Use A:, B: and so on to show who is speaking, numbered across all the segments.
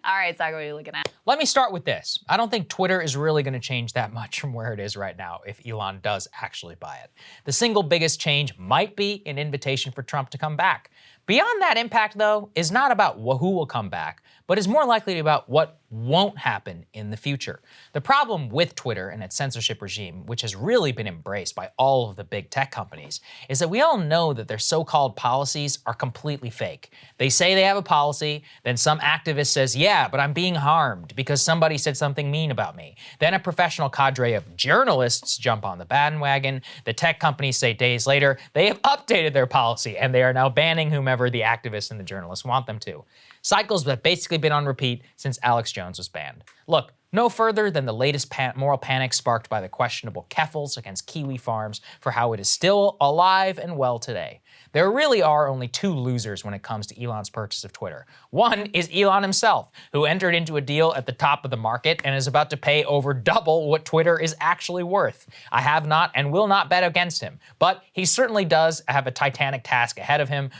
A: All right, Zach, what are you looking at?
B: Let me start with this. I don't think Twitter is really going to change that much from where it is right now if Elon does actually buy it. The single biggest change might be an invitation for Trump to come back. Beyond that impact, though, is not about who will come back, but is more likely about what won't happen in the future. The problem with Twitter and its censorship regime, which has really been embraced by all of the big tech companies, is that we all know that their so-called policies are completely fake. They say they have a policy, then some activist says, yeah, but I'm being harmed because somebody said something mean about me. Then a professional cadre of journalists jump on the bandwagon. The tech companies say days later they have updated their policy and they are now banning whomever the activists and the journalists want them to. Cycles that have basically been on repeat since Alex Jones was banned. Look, no further than the latest moral panic sparked by the questionable Keffels against Kiwi Farms for how it is still alive and well today. There really are only two losers when it comes to Elon's purchase of Twitter. One is Elon himself, who entered into a deal at the top of the market and is about to pay over double what Twitter is actually worth. I have not and will not bet against him, but he certainly does have a titanic task ahead of him,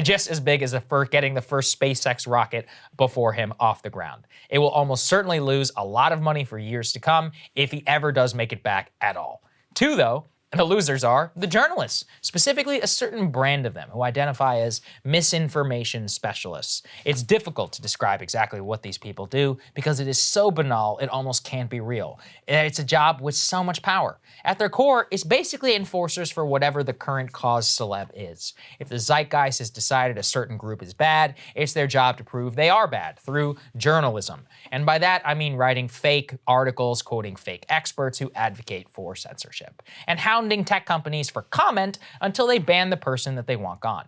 B: just as big as getting the first SpaceX rocket before him off the ground. It will almost certainly lose a lot of money for years to come if he ever does make it back at all. Two, though, the losers are the journalists, specifically a certain brand of them who identify as misinformation specialists. It's difficult to describe exactly what these people do because it is so banal it almost can't be real. It's a job with so much power. At their core, it's basically enforcers for whatever the current cause celeb is. If the zeitgeist has decided a certain group is bad, it's their job to prove they are bad through journalism. And by that, I mean writing fake articles, quoting fake experts who advocate for censorship, and hounding tech companies for comment until they ban the person that they want gone.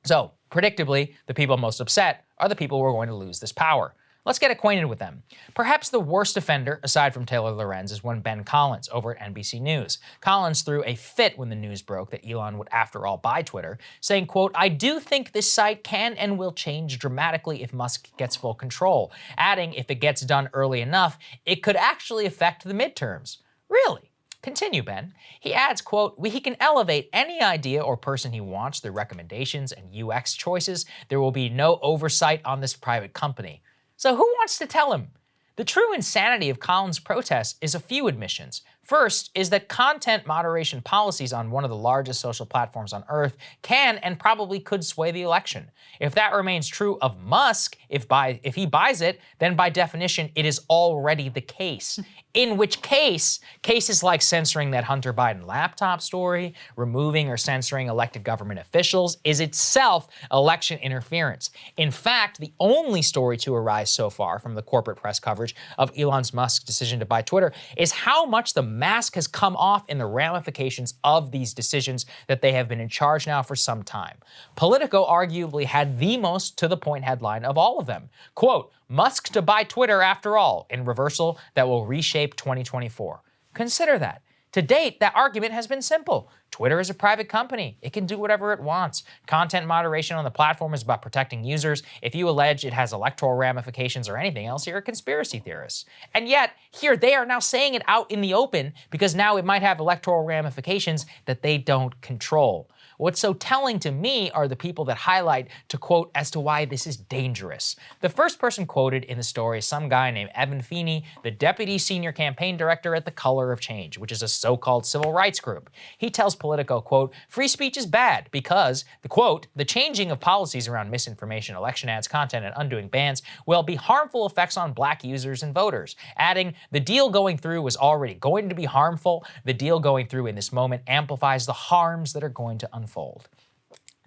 B: So, predictably, the people most upset are the people who are going to lose this power. Let's get acquainted with them. Perhaps the worst offender, aside from Taylor Lorenz, is one Ben Collins over at NBC News. Collins threw a fit when the news broke that Elon would after all buy Twitter, saying, quote, I do think this site can and will change dramatically if Musk gets full control, adding if it gets done early enough, it could actually affect the midterms. Really? Continue, Ben. He adds, quote, he can elevate any idea or person he wants through recommendations and UX choices. There will be no oversight on this private company. So who wants to tell him? The true insanity of Collins' protests is a few admissions. First is that content moderation policies on one of the largest social platforms on Earth can and probably could sway the election. If that remains true of Musk, if he buys it, then by definition it is already the case. In which case, cases like censoring that Hunter Biden laptop story, removing or censoring elected government officials, is itself election interference. In fact, the only story to arise so far from the corporate press coverage of Elon Musk's decision to buy Twitter is how much the mask has come off in the ramifications of these decisions that they have been in charge now for some time. Politico arguably had the most to-the-point headline of all of them. Quote, Musk to buy Twitter after all, in reversal that will reshape 2024. Consider that. To date, that argument has been simple. Twitter is a private company. It can do whatever it wants. Content moderation on the platform is about protecting users. If you allege it has electoral ramifications or anything else, you're a conspiracy theorist. And yet, here they are now saying it out in the open because now it might have electoral ramifications that they don't control. What's so telling to me are the people that highlight to quote as to why this is dangerous. The first person quoted in the story is some guy named Evan Feeney, the deputy senior campaign director at the Color of Change, which is a so-called civil rights group. He tells Politico, quote, free speech is bad because, the quote, the changing of policies around misinformation, election ads, content, and undoing bans will be harmful effects on black users and voters. Adding, the deal going through was already going to be harmful. The deal going through in this moment amplifies the harms that are going to unfold.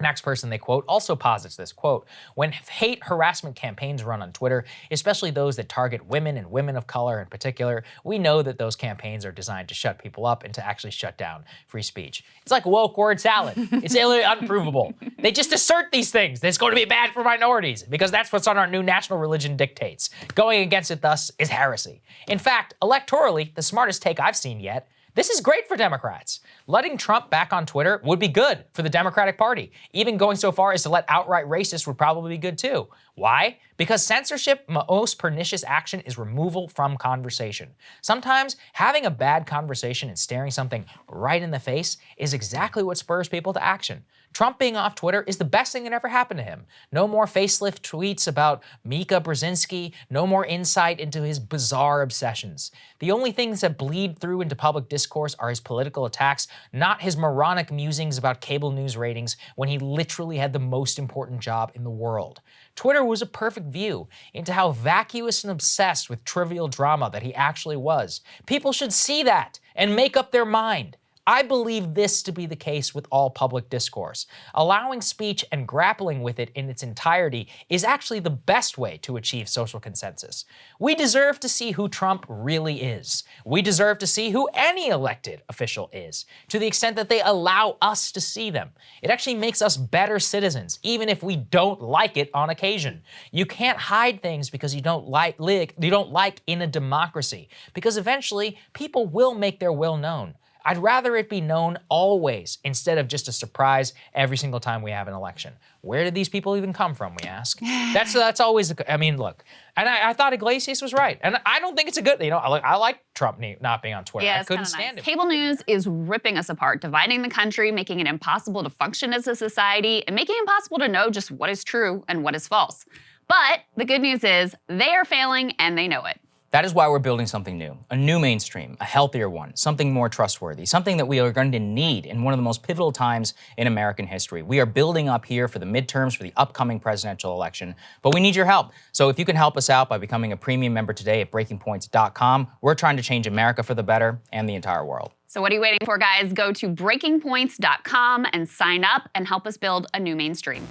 B: Next person they quote also posits this, quote, when hate harassment campaigns run on Twitter, especially those that target women and women of color in particular, we know that those campaigns are designed to shut people up and to actually shut down free speech. It's like woke word salad. It's unprovable. They just assert these things that it's going to be bad for minorities because that's what's on our new national religion dictates. Going against it thus is heresy. In fact, electorally, the smartest take I've seen yet, this is great for Democrats. Letting Trump back on Twitter would be good for the Democratic Party. Even going so far as to let outright racists would probably be good too. Why? Because censorship, most pernicious action is removal from conversation. Sometimes having a bad conversation and staring something right in the face is exactly what spurs people to action. Trump being off Twitter is the best thing that ever happened to him. No more facelift tweets about Mika Brzezinski, no more insight into his bizarre obsessions. The only things that bleed through into public discourse are his political attacks, not his moronic musings about cable news ratings when he literally had the most important job in the world. Twitter was a perfect view into how vacuous and obsessed with trivial drama that he actually was. People should see that and make up their mind. I believe this to be the case with all public discourse. Allowing speech and grappling with it in its entirety is actually the best way to achieve social consensus. We deserve to see who Trump really is. We deserve to see who any elected official is, to the extent that they allow us to see them. It actually makes us better citizens, even if we don't like it on occasion. You can't hide things because you don't like in a democracy, because eventually people will make their will known. I'd rather it be known always instead of just a surprise every single time we have an election. Where did these people even come from, we ask? That's always, I mean, look, and I thought Iglesias was right. And I don't think it's a good, I like Trump not being on Twitter.
A: Yeah,
B: I couldn't stand him.
A: Cable news is ripping us apart, dividing the country, making it impossible to function as a society, and making it impossible to know just what is true and what is false. But the good news is they are failing and they know it.
C: That is why we're building something new, a new mainstream, a healthier one, something more trustworthy, something that we are going to need in one of the most pivotal times in American history. We are building up here for the midterms, for the upcoming presidential election, but we need your help. So if you can help us out by becoming a premium member today at breakingpoints.com, we're trying to change America for the better and the entire world.
A: So what are you waiting for, guys? Go to breakingpoints.com and sign up and help us build a new mainstream.